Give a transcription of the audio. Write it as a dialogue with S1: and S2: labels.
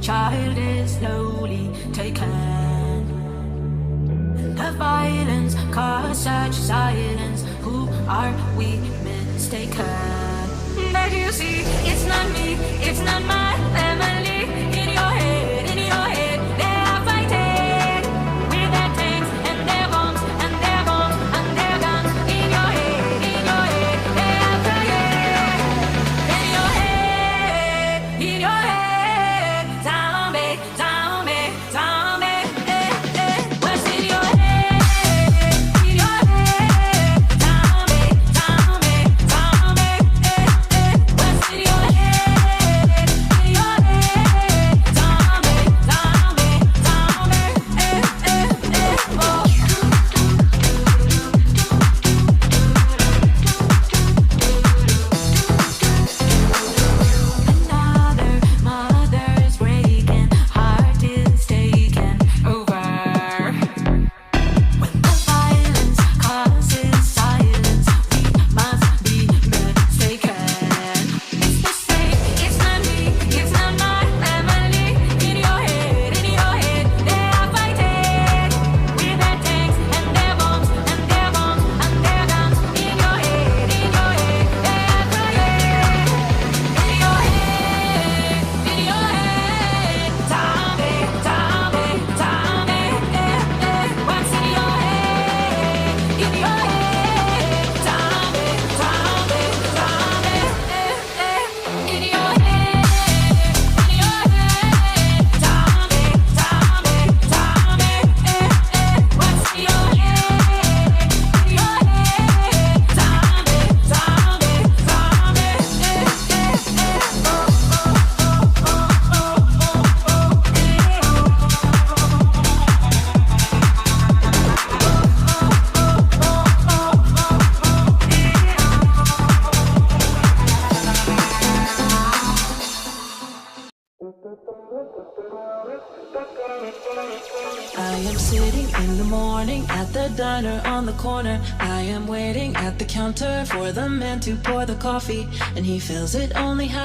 S1: child is slowly taken. The violence caused such silence. Who are we mistaken? But you see, it's not me, it's not my family. In your head, they are fighting with their tanks and their bombs and their bombs and their guns. In your head, they are fighting. In your head, zombie, zombie, zombie. What's in your head? In your head, zombie, zombie, zombie. What's in your head? In your head, zombie, zombie, zombie. Oh. Another mother's breaking heart is taken over. When the violence causes silence, we must be mistaken. It's the same, it's not me, it's not my family. In your head, they are fighting with their tanks and their bombs and their bombs and their guns. In your head, they are fighting. In your head, zombie, zombie, zombie. What's in your head? In your head, zombie, zombie, zombie. In your head, zombie, zombie, zombie. What's in your head? In your head, zombie, zombie, zombie.
S2: I am sitting in the morning at the diner on the corner. I am waiting at the counter for the man to pour the coffee, and he fills it only half.